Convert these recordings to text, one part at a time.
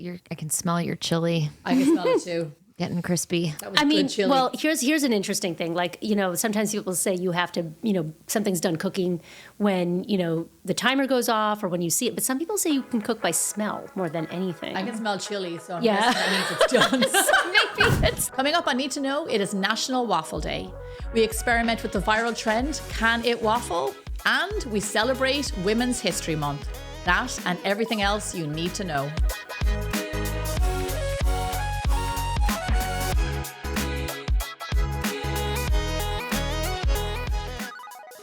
I can smell your chili. I can smell it too. Getting crispy. That was good chili. Well, here's an interesting thing. Like, sometimes people say you have to, something's done cooking when, the timer goes off or when you see it. But some people say you can cook by smell more than anything. I can smell chili, so I'm guessing that means it's done. Maybe it's... Coming up on Need to Know, it is National Waffle Day. We experiment with the viral trend, Can It Waffle? And we celebrate Women's History Month. That and everything else you need to know.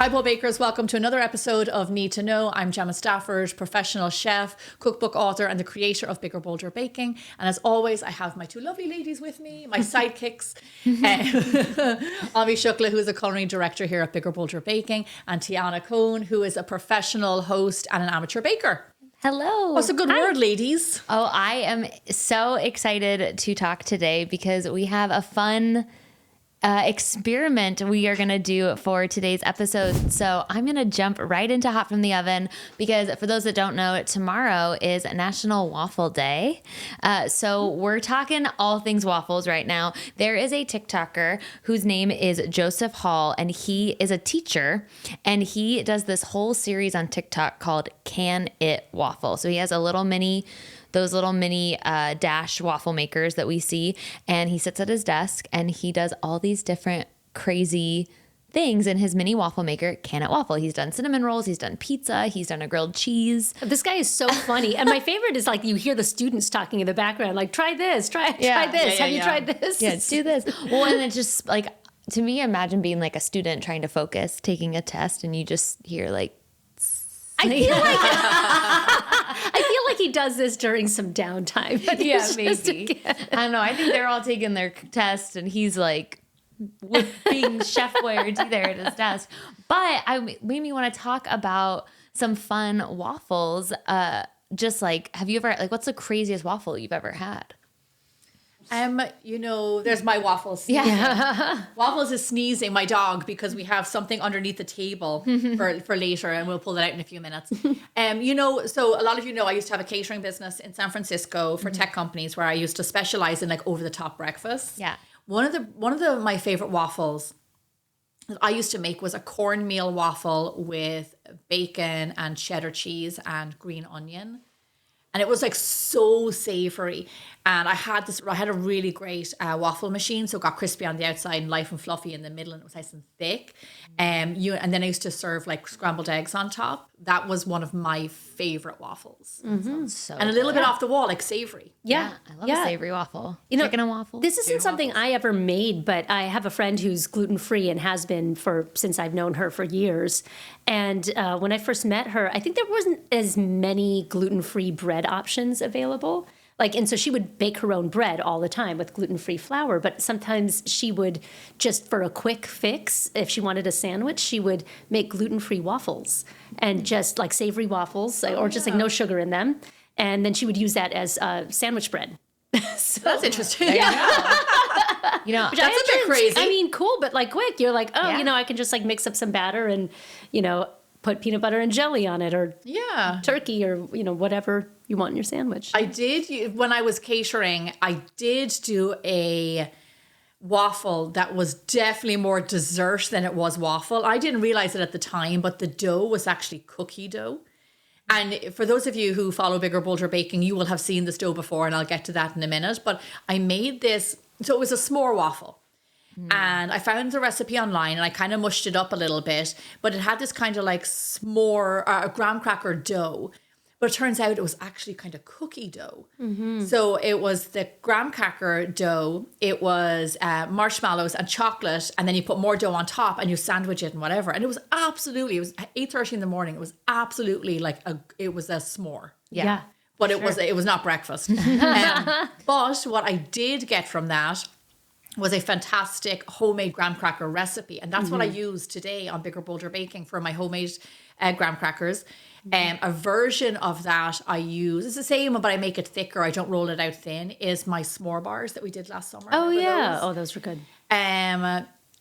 Hi, Paul Bakers. Welcome to another episode of Need to Know. I'm Gemma Stafford, professional chef, cookbook author, and the creator of Bigger Bolder Baking. And as always, I have my two lovely ladies with me, my sidekicks, Ami Shukla, who is a culinary director here at Bigger Bolder Baking, and Tiana Cohn, who is a professional host and an amateur baker. Hello. What's a good word, ladies? Oh, I am so excited to talk today because we have a fun experiment we are going to do for today's episode. So I'm going to jump right into hot from the oven because for those that don't know, tomorrow is National Waffle Day. So we're talking all things waffles right now. There is a TikToker whose name is Joseph Hall, and he is a teacher, and he does this whole series on TikTok called Can It Waffle. So he has those little mini dash waffle makers that we see. And he sits at his desk and he does all these different crazy things in his mini waffle maker, Can It Waffle. He's done cinnamon rolls. He's done pizza. He's done a grilled cheese. This guy is so funny. And my favorite is like you hear the students talking in the background, like, try this, try this. Have you tried this? Yeah, do this. Well, and it's just like, to me, imagine being like a student trying to focus, taking a test, and you just hear like, I feel like he does this during some downtime. But yeah, maybe. I don't know. I think they're all taking their test, and he's like being chef boy there at his desk. But made me want to talk about some fun waffles. Just like, have you ever what's the craziest waffle you've ever had? There's my Waffles. Yeah. Waffles is sneezing, my dog, because we have something underneath the table for later, and we'll pull that out in a few minutes. So a lot of I used to have a catering business in San Francisco for tech companies where I used to specialize in over the top breakfasts. Yeah. One of my favorite waffles that I used to make was a cornmeal waffle with bacon and cheddar cheese and green onion. And it was so savory. And I had a really great waffle machine. So it got crispy on the outside and light and fluffy in the middle, and it was nice and thick. And then I used to serve scrambled eggs on top. That was one of my favorite waffles. Mm-hmm. And a little bit off the wall, savory. Yeah. I love a savory waffle. Chicken and waffle. This isn't something I ever made, but I have a friend who's gluten-free and has been since I've known her for years. And when I first met her, I think there wasn't as many gluten-free bread options available. And so she would bake her own bread all the time with gluten-free flour, but sometimes she would just for a quick fix, if she wanted a sandwich, she would make gluten-free waffles and just savory waffles or just no sugar in them. And then she would use that as sandwich bread. So that's interesting. Yeah. That's a bit crazy. I mean, cool, but quick. You're I can just mix up some batter and, put peanut butter and jelly on it or turkey or, whatever you want in your sandwich. I did, when I was catering, I did do a waffle that was definitely more dessert than it was waffle. I didn't realize it at the time, but the dough was actually cookie dough. And for those of you who follow Bigger Bolder Baking, you will have seen this dough before, and I'll get to that in a minute. But I made this, so it was a s'more waffle. And I found the recipe online and I kind of mushed it up a little bit, but it had this kind of s'more, graham cracker dough. But it turns out it was actually kind of cookie dough. Mm-hmm. So it was the graham cracker dough, it was marshmallows and chocolate, and then you put more dough on top and you sandwich it and whatever. And it was 8:30 in the morning. It was absolutely it was a s'more. Yeah. But it was not breakfast. But what I did get from that was a fantastic homemade graham cracker recipe. And that's what I use today on Bigger Bolder Baking for my homemade graham crackers. A version of that I use, it's the same, but I make it thicker. I don't roll it out thin, is my s'more bars that we did last summer. Oh, yeah. Oh, those were good.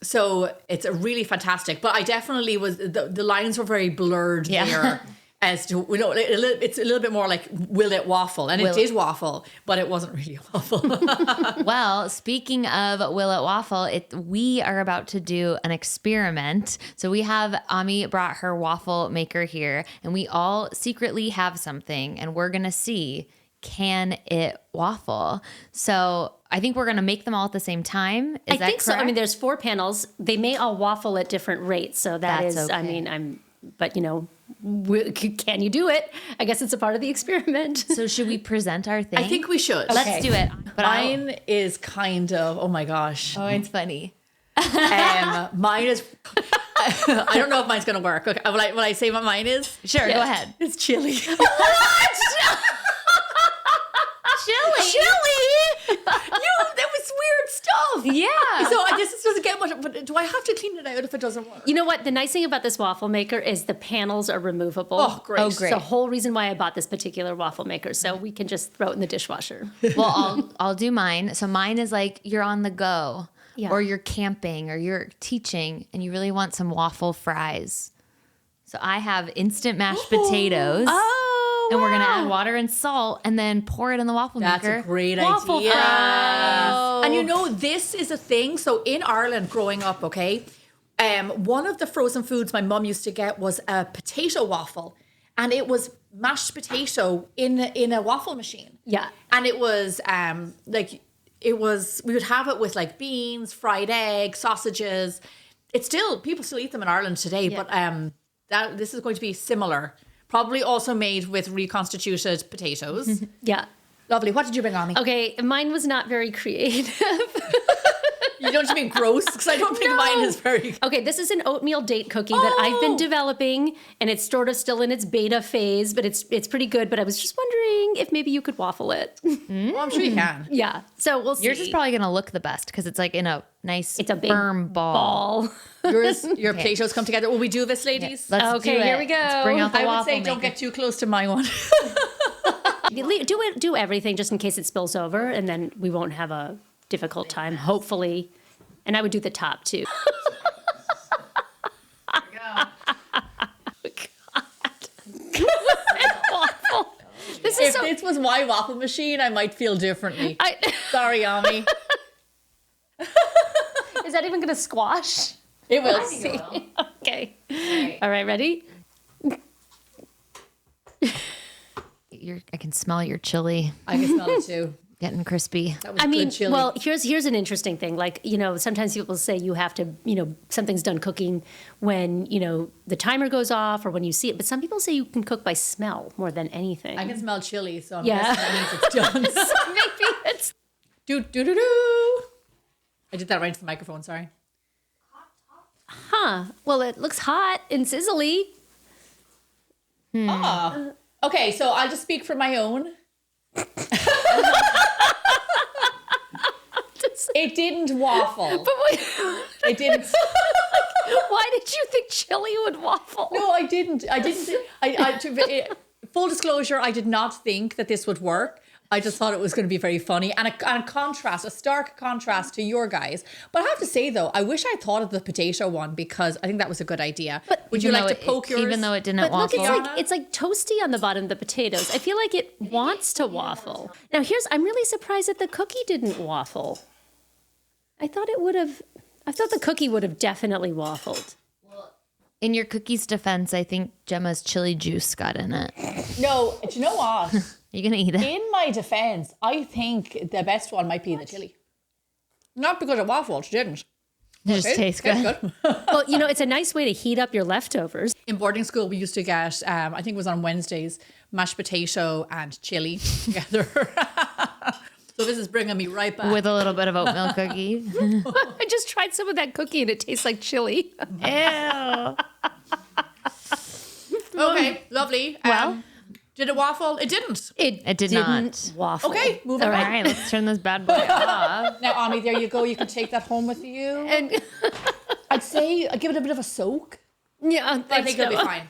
So it's a really fantastic, but I definitely the lines were very blurred there. as to, it's a little bit more like, will it waffle? And it did waffle, but it wasn't really a waffle. Well, speaking of Will It Waffle, we are about to do an experiment. So we have Ami brought her waffle maker here, and we all secretly have something, and we're going to see, can it waffle? So I think we're going to make them all at the same time. Is that think so. correct? I mean, there's 4 panels. They may all waffle at different rates. So That's is, okay. I mean, but can you do it? I guess it's a part of the experiment. So should we present our thing? I think we should. Let's do it. But Mine is kind of, oh my gosh. Oh, it's funny. Mine is, I don't know if mine's going to work. Okay, will I say what mine is? Sure, go ahead. It's chili. Chili. That was weird stuff. Yeah. So I guess it doesn't get much, but do I have to clean it out if it doesn't work? You know what? The nice thing about this waffle maker is the panels are removable. Oh, great. Oh, great. It's the whole reason why I bought this particular waffle maker. So we can just throw it in the dishwasher. Well, I'll do mine. So mine is like you're on the go, Yeah. or you're camping, or you're teaching, and you really want some waffle fries. So I have instant mashed potatoes. And we're going to add water and salt and then pour it in the waffle That's maker. a great Waffle idea. fries. And you know, this is a thing. So in Ireland growing up, okay, one of the frozen foods my mum used to get was a potato waffle. And it was mashed potato in a waffle machine. Yeah. And it was we would have it with like beans, fried egg, sausages. People still eat them in Ireland today, but this is going to be similar. Probably also made with reconstituted potatoes. Yeah. Lovely. What did you bring on me? Okay, mine was not very creative. You don't mean gross? Because I don't think mine is very... Okay, this is an oatmeal date cookie that I've been developing, and it's sort of still in its beta phase, but it's pretty good. But I was just wondering if maybe you could waffle it. Well, I'm sure you can. Yeah, so we'll see. Yours is probably going to look the best because it's like in a nice, It's a big firm ball. Your potatoes come together. Will we do this, ladies? Let's Okay, do it. here we go. Let's bring out the I would waffle say don't maker. get too close to my one. Do everything just in case it spills over, and then we won't have a difficult time, hopefully. And I would do the top too. Waffle. This is If this was my waffle machine, I might feel differently. Sorry, Ami. Is that even going to squash? It will. See. Okay. All right, ready? I can smell your chili I can smell it too. getting crispy. That was good chili. well, here's an interesting thing. Like, sometimes people say you have to, something's done cooking when, the timer goes off or when you see it. But some people say you can cook by smell more than anything. I can smell chili, so I'm Yeah. guessing that means it's done. So maybe it's... Do. I did that right into the microphone, sorry. Well, it looks hot and sizzly. Okay, so I'll just speak for my own. It didn't waffle. But wait, It didn't. why did you think chili would waffle? No, I didn't. Full disclosure, I did not think that this would work. I just thought it was going to be very funny and a stark contrast to your guys. But I have to say though, I wish I thought of the potato one because I think that was a good idea. But would you like to poke yours? Even though it didn't But look, waffle. it's like toasty on the bottom of the potatoes. I feel like it wants to waffle. Now I'm really surprised that the cookie didn't waffle. I thought the cookie would have definitely waffled. In your cookie's defense, I think Gemma's chili juice got in it. No, do you know what? You gonna eat it? In my defense, I think the best one might be the chili. Not because it waffled, it didn't. It just tastes good. Well, it's a nice way to heat up your leftovers. In boarding school, we used to get, I think it was on Wednesdays, mashed potato and chili together. So this is bringing me right back. With a little bit of oatmeal cookie. I just tried some of that cookie and it tastes like chili. Ew. Okay, lovely. Well- did it waffle? It didn't. It did didn't not. waffle. Okay, moving All on. right, let's turn this bad boy off. Now, Ami, there you go. You can take that home with you. And I'd say give it a bit of a soak. yeah, I think it'll be fine.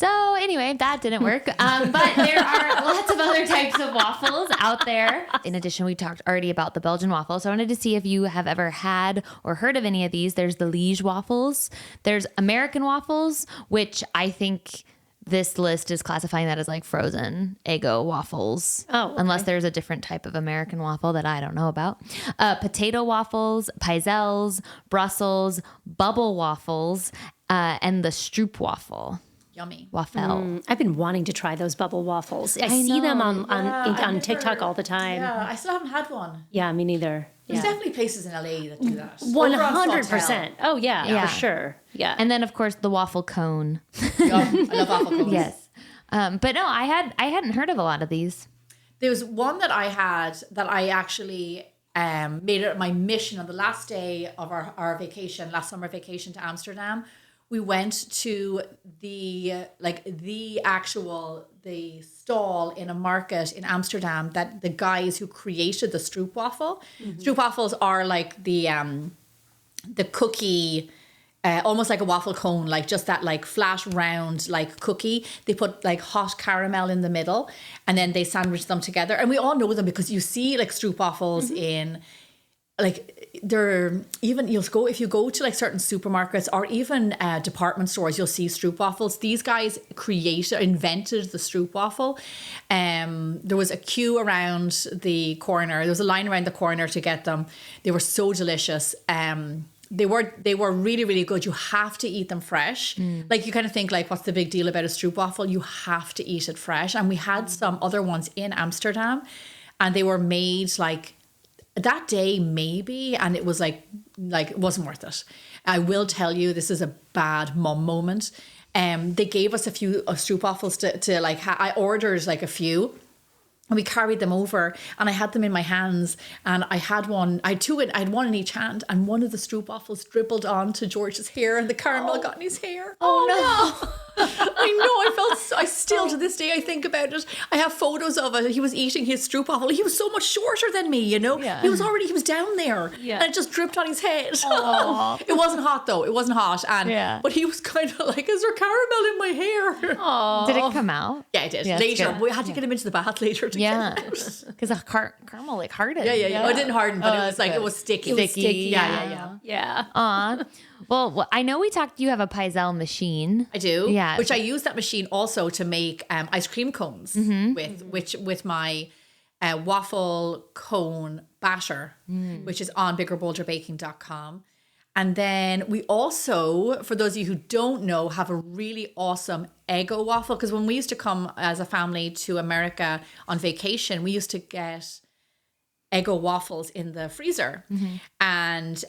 So anyway, that didn't work. But there are lots of other types of waffles out there. In addition, we talked already about the Belgian waffle. So I wanted to see if you have ever had or heard of any of these. There's the Liège waffles. There's American waffles, which I think this list is classifying that as like frozen Eggo waffles. Oh, okay. Unless there's a different type of American waffle that I don't know about. Potato waffles, pizzelles, Brussels, bubble waffles, and the Stroop waffle. Yummy. Waffle. I've been wanting to try those bubble waffles. I see them on TikTok all the time. Yeah, I still haven't had one. Yeah, me neither. There's definitely places in LA that do that. 100%. Oh, yeah, for sure. Yeah. And then, of course, the waffle cone. I love waffle cones. Yes. But no, I hadn't heard of a lot of these. There was one that I had that I actually made it my mission on the last day of our vacation, last summer vacation to Amsterdam. We went to the stall in a market in Amsterdam that the guys who created the Stroop waffle. Mm-hmm. Stroop waffles are like the cookie, almost like a waffle cone, like just that like flat round like cookie. They put like hot caramel in the middle and then they sandwich them together. And we all know them because you see like Stroop waffles in like they're even if you go to like certain supermarkets or even department stores, you'll see Stroop waffles. These guys invented the Stroop waffle. There was a queue around the corner. There was a line around the corner to get them. They were so delicious. They were really, really good. You have to eat them fresh. Like you kind of think like, what's the big deal about a Stroop waffle? You have to eat it fresh. And we had some other ones in Amsterdam and they were made like that day maybe, and it was like it wasn't worth it. I will tell you, this is a bad mum moment. They gave us a few Stroop waffles to like I ordered like a few. And we carried them over and I had them in my hands and I had one, I had one in each hand and one of the Stroop waffles dribbled onto George's hair and the caramel got in his hair. Oh no. I still to this day I think about it. I have photos of it. He was eating his Stroop waffle. He was so much shorter than me, you know. Yeah. He was down there. Yeah. And it just dripped on his head. It wasn't hot though. It wasn't hot. But he was kind of like, is there caramel in my hair? Aww. Did it come out? Yeah, it did. Yeah, later. We had to get him into the bath later to get it out. Because the caramel like hardened. Yeah. Oh, it didn't harden, but it was like, it was sticky. Yeah. Aw. Well, I know you have a pizzelle machine. I do. Yeah. Which I use that machine also to make ice cream cones with my waffle cone batter, which is on biggerbolderbaking.com. And then we also, for those of you who don't know, have a really awesome Eggo waffle. Because when we used to come as a family to America on vacation, we used to get Eggo waffles in the freezer. And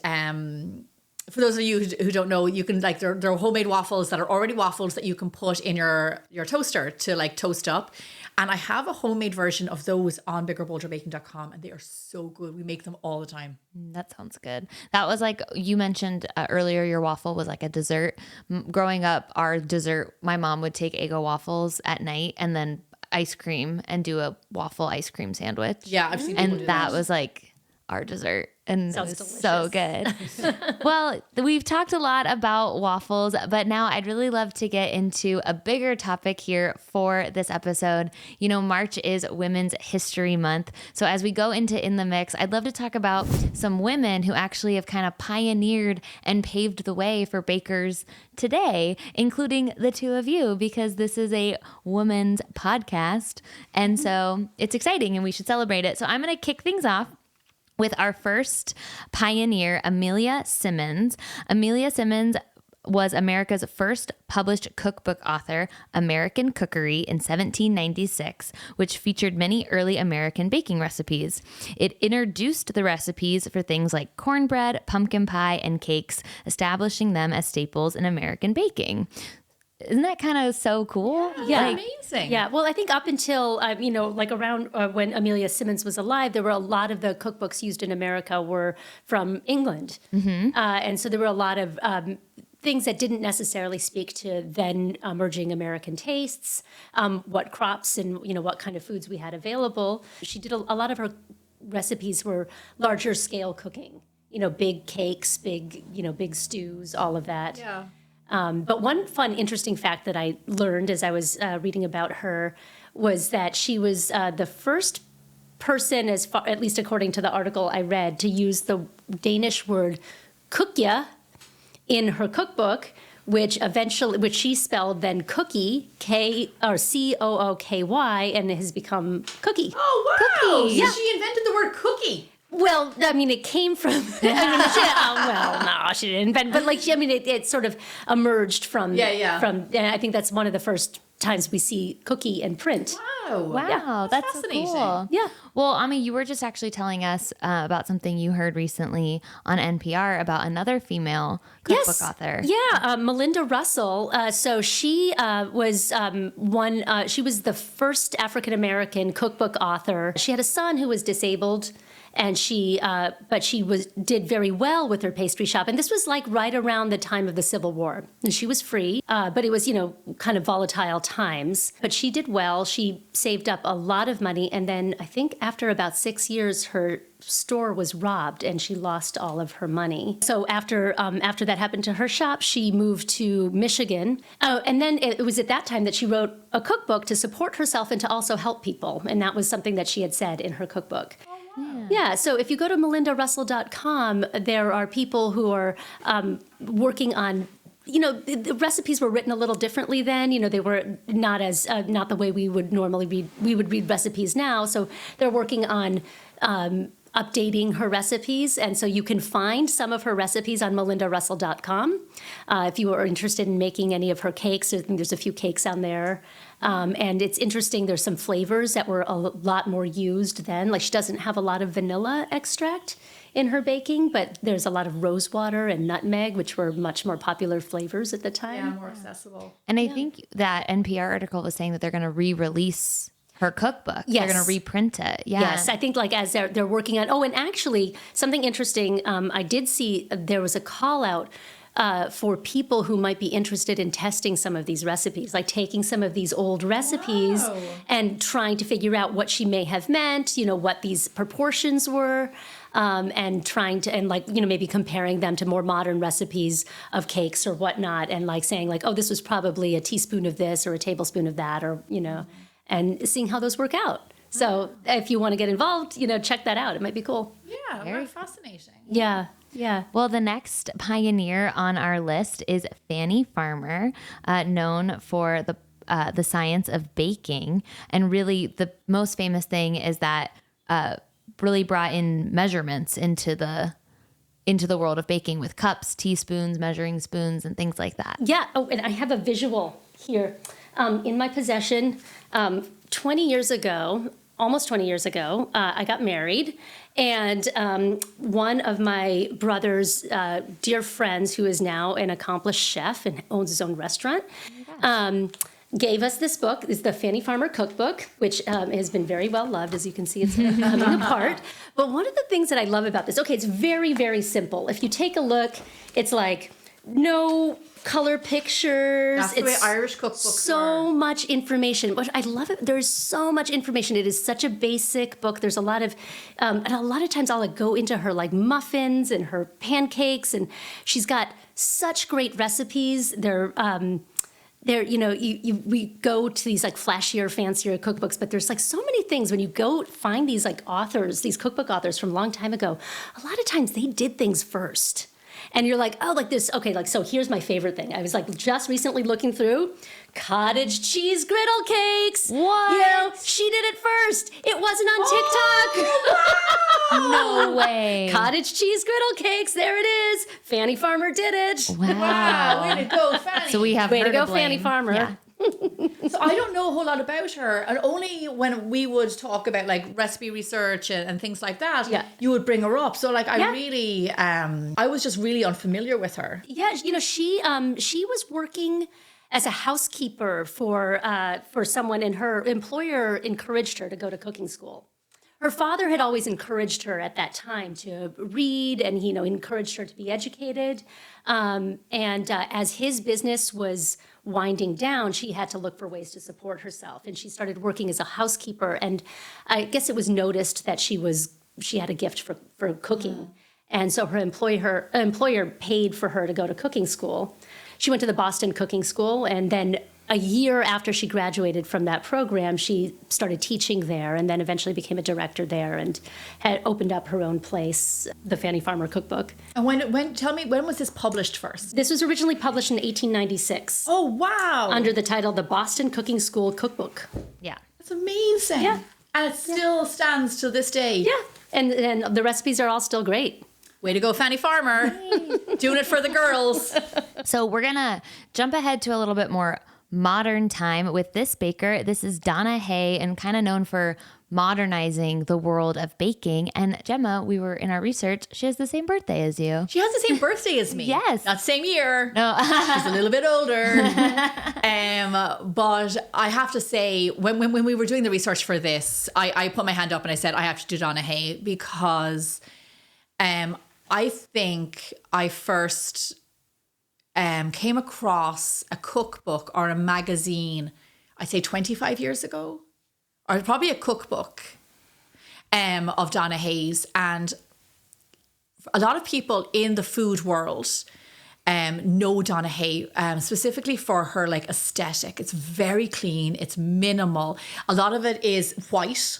for those of you who don't know, you can like they're homemade waffles that are already waffles that you can put in your toaster to like toast up. And I have a homemade version of those on biggerbolderbaking.com and they are so good. We make them all the time. That sounds good. That was like you mentioned earlier, your waffle was like a dessert. Growing up, our dessert, my mom would take Eggo waffles at night and then ice cream and do a waffle ice cream sandwich. Yeah, I've seen people do that. And that was like our dessert. And sounds it was delicious. So good. Well, we've talked a lot about waffles, but now I'd really love to get into a bigger topic here for this episode. You know, March is Women's History Month. So as we go into In the Mix, I'd love to talk about some women who actually have kind of pioneered and paved the way for bakers today, including the two of you, because this is a woman's podcast. And so it's exciting and we should celebrate it. So I'm going to kick things off with our first pioneer, Amelia Simmons. Amelia Simmons was America's first published cookbook author, American Cookery, in 1796, which featured many early American baking recipes. It introduced the recipes for things like cornbread, pumpkin pie, and cakes, establishing them as staples in American baking. Isn't that kind of so cool? Yeah, amazing. Yeah, well, I think up until, like around when Amelia Simmons was alive, there were a lot of the cookbooks used in America were from England. And so there were a lot of things that didn't necessarily speak to then emerging American tastes, what crops and, what kind of foods we had available. She did a lot of her recipes were larger scale cooking, big cakes, big stews, all of that. Yeah. But one fun, interesting fact that I learned as I was reading about her was that she was the first person, as far, at least according to the article I read, to use the Danish word "kookje" in her cookbook, which she spelled then cookie, Cooky, and it has become cookie. Oh, wow. Cookie. Yeah. So she invented the word cookie. Well, I mean, it came from. She didn't invent, but it sort of emerged from. Yeah. From, and I think that's one of the first times we see cookie in print. Wow, Yeah, that's fascinating. so cool. Yeah. Well, Ami, you were just actually telling us about something you heard recently on NPR about another female cookbook author. Yeah, Melinda Russell. So she was she was the first African American cookbook author. She had a son who was disabled. And but she did very well with her pastry shop. And this was like right around the time of the Civil War. And she was free, but it was, kind of volatile times. But she did well. She saved up a lot of money. And then I think after about 6 years, her store was robbed and she lost all of her money. So after that happened to her shop, she moved to Michigan. And then it was at that time that she wrote a cookbook to support herself and to also help people. And that was something that she had said in her cookbook. Yeah, so if you go to melindarussell.com, there are people who are working on, the recipes were written a little differently then. They were not not the way we would normally read. We would read recipes now. So they're working on updating her recipes. And so you can find some of her recipes on melindarussell.com. If you are interested in making any of her cakes, I think there's a few cakes on there. And it's interesting, there's some flavors that were a lot more used then. Like she doesn't have a lot of vanilla extract in her baking, but there's a lot of rosewater and nutmeg, which were much more popular flavors at the time. Yeah, more accessible. And I think that NPR article was saying that they're going to re-release her cookbook. Yes. They're going to reprint it. Yeah. Yes, I think as they're working on. Oh, and actually, something interesting. I did see there was a call out for people who might be interested in testing some of these recipes, like taking some of these old recipes and trying to figure out what she may have meant. What these proportions were. And trying to, maybe comparing them to more modern recipes of cakes or whatnot, and saying oh, this was probably a teaspoon of this or a tablespoon of that, or and seeing how those work out. So if you want to get involved, check that out. It might be cool. Yeah, very fascinating. Yeah. Well, the next pioneer on our list is Fanny Farmer, known for the science of baking, and really the most famous thing is that really brought in measurements into the world of baking with cups, teaspoons, measuring spoons, and things like that. Yeah. Oh, and I have a visual here in my possession. 20 years ago, almost 20 years ago, I got married, and one of my brother's dear friends, who is now an accomplished chef and owns his own restaurant, gave us this book. It's the Fanny Farmer cookbook, which has been very well loved. As you can see, it's coming apart. But one of the things that I love about this, it's very, very simple. If you take a look, it's no color pictures. That's the way Irish cookbooks so much information. But I love it. There's so much information. It is such a basic book. There's a lot of, and a lot of times I'll go into her muffins and her pancakes, and she's got such great recipes. We go to these flashier, fancier cookbooks, but there's so many things when you go find these authors, these cookbook authors from a long time ago. A lot of times they did things first. And you're this, okay, so here's my favorite thing. I was just recently looking through cottage cheese griddle cakes. What? She did it first. It wasn't on TikTok. Oh, no way. Cottage cheese griddle cakes. There it is. Fanny Farmer did it. Wow. Way to go, Fanny. So we have Way her to go, blame. Fanny Farmer. Yeah. So I don't know a whole lot about her, and only when we would talk about recipe research and things like that, you would bring her up. So I really, I was just really unfamiliar with her. Yeah, she was working as a housekeeper for someone, and her employer encouraged her to go to cooking school. Her father had always encouraged her at that time to read, and he encouraged her to be educated. As his business was winding down, she had to look for ways to support herself, and she started working as a housekeeper. And I guess it was noticed that she had a gift for cooking, and so her employer paid for her to go to cooking school. she went to the Boston Cooking School, and then a year after she graduated from that program, she started teaching there and then eventually became a director there and had opened up her own place, the Fanny Farmer cookbook. And tell me, when was this published first? This was originally published in 1896. Oh, wow. Under the title The Boston Cooking School Cookbook. Yeah. That's amazing. Yeah. And it still stands to this day. Yeah. And the recipes are all still great. Way to go, Fanny Farmer. Doing it for the girls. So we're going to jump ahead to a little bit more modern time with this baker. This is Donna Hay, and kind of known for modernizing the world of baking. And Gemma, we were in our research, she has the same birthday as you. She has the same birthday as me. Yes. Not the same year. No. She's a little bit older. But I have to say, when we were doing the research for this, I put my hand up and I said, I have to do Donna Hay because I think I first came across a cookbook or a magazine, I'd say 25 years ago, or probably a cookbook of Donna Hay's. And a lot of people in the food world know Donna Hay, specifically for her like aesthetic. It's very clean, it's minimal. A lot of it is white.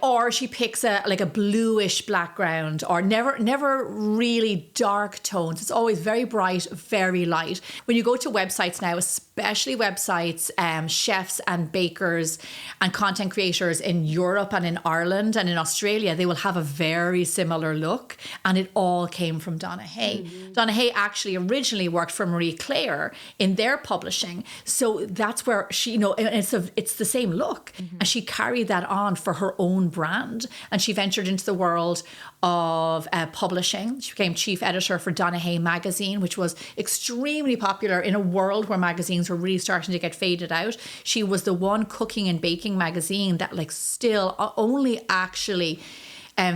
Or she picks a bluish background, or never really dark tones. It's always very bright, very light. When you go to websites now, especially websites, chefs and bakers and content creators in Europe and in Ireland and in Australia, they will have a very similar look, and it all came from Donna Hay. Donna Hay actually originally worked for Marie Claire in their publishing, so that's where she, and it's the same look, and she carried that on for her own brand, and she ventured into the world of publishing. She became chief editor for Donna Hay magazine, which was extremely popular in a world where magazines were really starting to get faded out. She was the one cooking and baking magazine that still only actually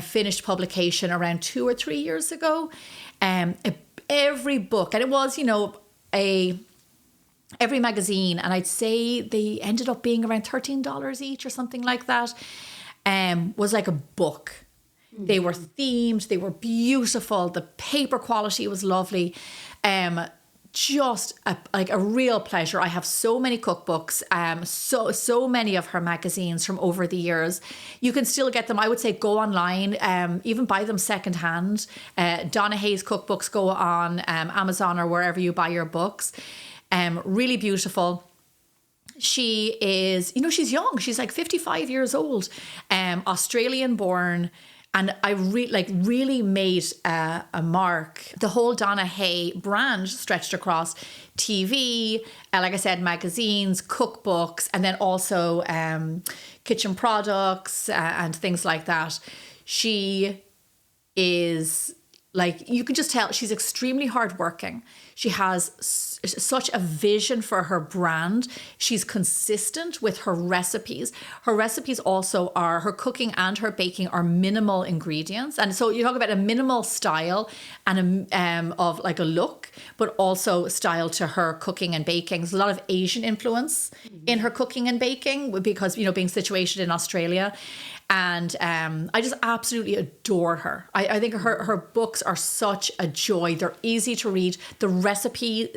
finished publication around 2 or 3 years ago. Every book, and it was, every magazine, and I'd say they ended up being around $13 each or something like that, was like a book. They were themed, they were beautiful, the paper quality was lovely. Just a real pleasure. I have so many cookbooks, so many of her magazines from over the years. You can still get them. I would say go online, even buy them secondhand. Donna Hay's cookbooks go on Amazon or wherever you buy your books. Really beautiful. She is, she's young. She's like 55 years old, Australian born. And I really made a mark. The whole Donna Hay brand stretched across TV, like I said, magazines, cookbooks, and then also kitchen products and things like that. She is you can just tell she's extremely hardworking. She has such a vision for her brand. She's consistent with her recipes. Her recipes also are, her cooking and her baking are minimal ingredients. And so you talk about a minimal style and of like a look, but also style to her cooking and baking. There's a lot of Asian influence in her cooking and baking because, being situated in Australia. And I just absolutely adore her. I think her books are such a joy. They're easy to read. The recipe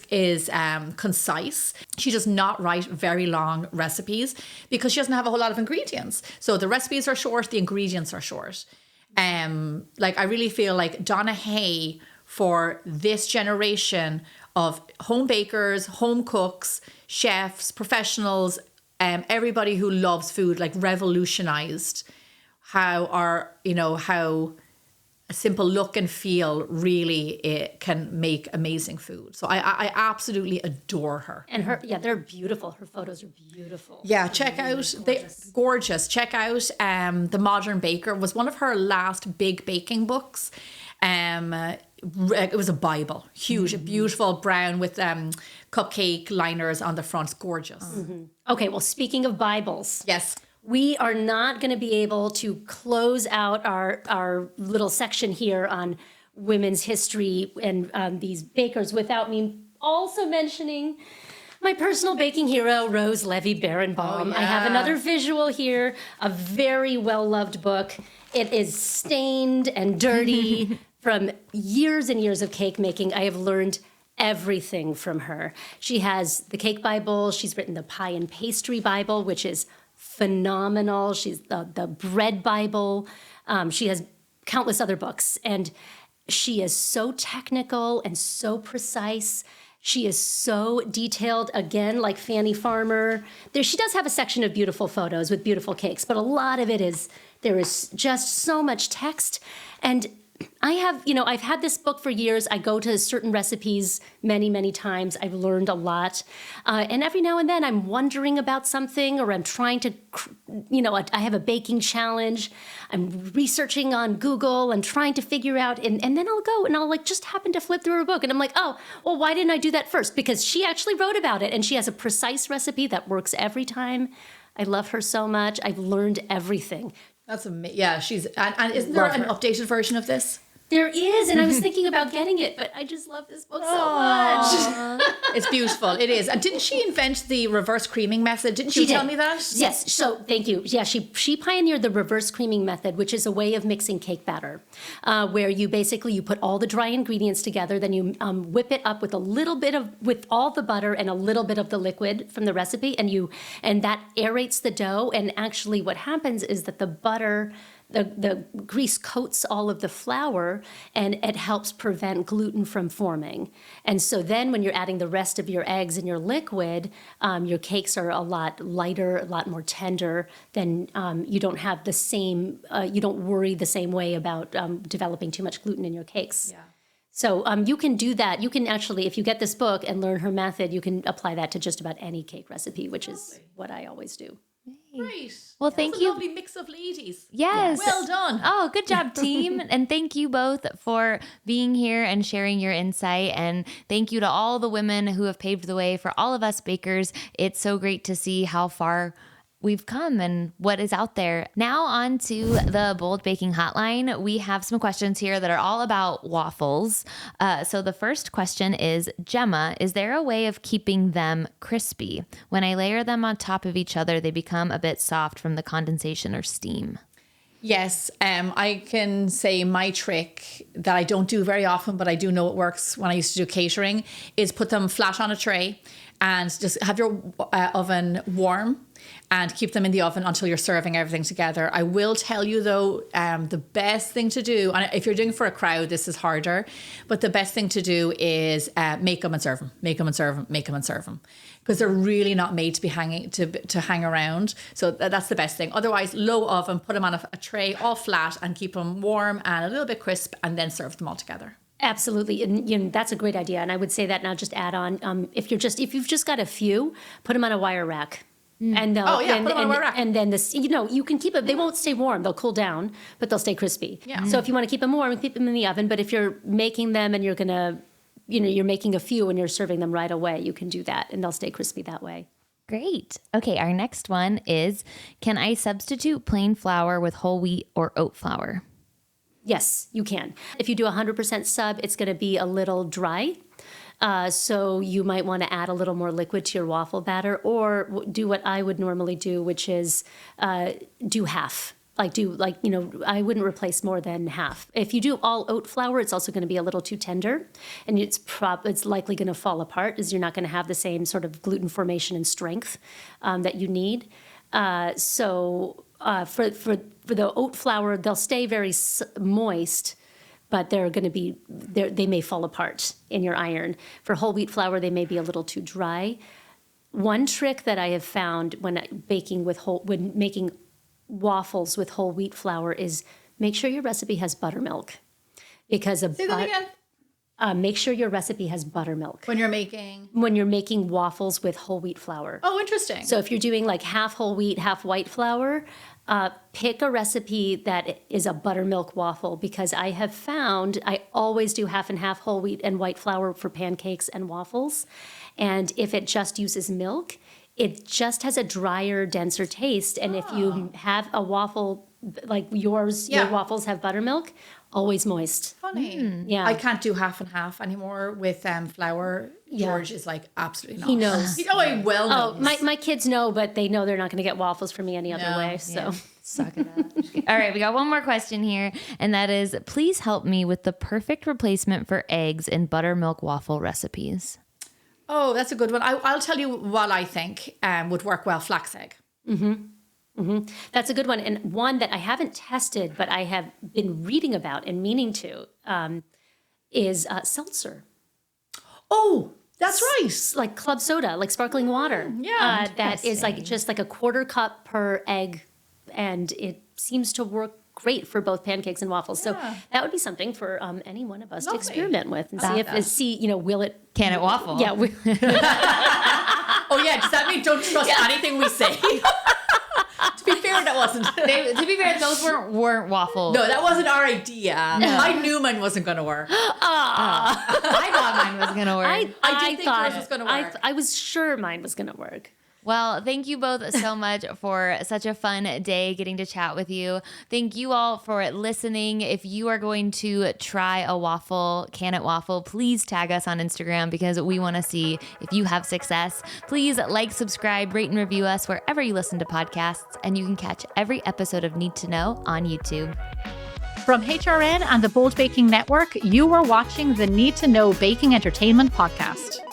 is concise. She does not write very long recipes because she doesn't have a whole lot of ingredients. So the recipes are short, the ingredients are short. I really feel like Donna Hay, for this generation of home bakers, home cooks, chefs, professionals, everybody who loves food, revolutionized how a simple look and feel really can make amazing food. So I absolutely adore her. And they're beautiful. Her photos are beautiful. Yeah, check out, gorgeous. Check out The Modern Baker. Was one of her last big baking books. It was a Bible, huge, beautiful brown with cupcake liners on the front. It's gorgeous. Okay, well, speaking of Bibles. Yes. We are not going to be able to close out our little section here on women's history and these bakers without me also mentioning my personal baking hero, Rose Levy Beranbaum. Oh, yeah. I have another visual here, a very well-loved book. It is stained and dirty. From years and years of cake making, I have learned everything from her. She has the Cake Bible. She's written the Pie and Pastry Bible, which is phenomenal. She's the Bread Bible. She has countless other books. And she is so technical and so precise. She is so detailed, again, like Fanny Farmer. She does have a section of beautiful photos with beautiful cakes, but a lot of it is, there is just so much text. And I've had this book for years. I go to certain recipes many, many times. I've learned a lot. And every now and then I'm wondering about something, or I'm trying to, I have a baking challenge. I'm researching on Google and trying to figure out, and then I'll go and I'll just happen to flip through her book. And I'm like, oh, well, why didn't I do that first? Because she actually wrote about it, and she has a precise recipe that works every time. I love her so much. I've learned everything. That's amazing. Yeah, and isn't there an updated version of this? There is, and I was thinking about getting it, but I just love this book so much. It's beautiful. It is. And didn't she invent the reverse creaming method? Didn't she tell me that? Yes. So thank you. Yeah, she pioneered the reverse creaming method, which is a way of mixing cake batter, where you put all the dry ingredients together, then you whip it up with with all the butter and a little bit of the liquid from the recipe, and that aerates the dough. And actually, what happens is that the butter, the grease coats all of the flour, and it helps prevent gluten from forming. And so then when you're adding the rest of your eggs in your liquid, your cakes are a lot lighter, a lot more tender. Then you don't have the same, you don't worry the same way about developing too much gluten in your cakes. Yeah. So you can do that. You can actually, if you get this book and learn her method, you can apply that to just about any cake recipe, which is what I always do. Great. Well, thank you. A lovely mix of ladies. Yes. Well done. Oh, good job, team. And thank you both for being here and sharing your insight. And thank you to all the women who have paved the way for all of us bakers. It's so great to see how far we've come and what is out there. Now on to the Bold Baking Hotline. We have some questions here that are all about waffles. So the first question is, Gemma, is there a way of keeping them crispy? When I layer them on top of each other, they become a bit soft from the condensation or steam. Yes, I can say my trick that I don't do very often, but I do know it works when I used to do catering, is put them flat on a tray and just have your oven warm and keep them in the oven until you're serving everything together. I will tell you though, the best thing to do, and if you're doing for a crowd, this is harder, but the best thing to do is make them and serve them, make them and serve them, make them and serve them. Because they're really not made to be to hang around. So that's the best thing. Otherwise, low oven, put them on a tray all flat and keep them warm and a little bit crisp, and then serve them all together. Absolutely, and that's a great idea. And I would say that now, just add on, if you've just got a few, put them on a wire rack. And put them on a wire rack. And then you can keep them. They won't stay warm; they'll cool down, but they'll stay crispy. Yeah. So if you want to keep them warm, keep them in the oven. But if you're making them and you're gonna, you're making a few and you're serving them right away, you can do that, and they'll stay crispy that way. Great. Okay, our next one is, can I substitute plain flour with whole wheat or oat flour? Yes, you can. If you do 100% sub, it's going to be a little dry. So you might want to add a little more liquid to your waffle batter, or do what I would normally do, which is do half. I wouldn't replace more than half. If you do all oat flour, it's also going to be a little too tender, and it's likely going to fall apart, as you're not going to have the same sort of gluten formation and strength that you need. For the oat flour, they'll stay very moist, but they may fall apart in your iron. For whole wheat flour, they may be a little too dry. One trick that I have found when making waffles with whole wheat flour is make sure your recipe has buttermilk, because Say that again. Make sure your recipe has buttermilk When you're making waffles with whole wheat flour. Oh, interesting. So if you're doing like half whole wheat, half white flour, pick a recipe that is a buttermilk waffle, because I have found I always do half and half whole wheat and white flour for pancakes and waffles. And if it just uses milk, it just has a drier, denser taste. And if you have a waffle like yours, your waffles have buttermilk, always moist. Funny. Yeah. I can't do half and half anymore with flour. George is like, absolutely not. He knows. He well knows. My kids know, but they know they're not going to get waffles from me any other way. So Suck it up. All right, we got one more question here, and that is, please help me with the perfect replacement for eggs in buttermilk waffle recipes. Oh, that's a good one. I'll tell you what I think would work well, flax egg. That's a good one. And one that I haven't tested, but I have been reading about and meaning to, is seltzer. Oh, that's right. Like club soda, like sparkling water. Yeah. That is like just like a quarter cup per egg. And it seems to work great for both pancakes and waffles. So that would be something for any one of us to experiment with and will it... Can it waffle? Yeah. Oh, yeah. Does that mean don't trust anything we say? To be fair, that wasn't. To be fair, those weren't waffles. No, that wasn't our idea. No. I knew mine wasn't going to work. I thought mine was going to work. I did think yours was going to work. I was sure mine was going to work. Well, thank you both so much for such a fun day getting to chat with you. Thank you all for listening. If you are going to try a waffle, Can It Waffle, please tag us on Instagram because we want to see if you have success. Please like, subscribe, rate, and review us wherever you listen to podcasts. And you can catch every episode of Knead To Know on YouTube. From HRN and the Bold Baking Network, you are watching the Knead To Know Baking Entertainment podcast.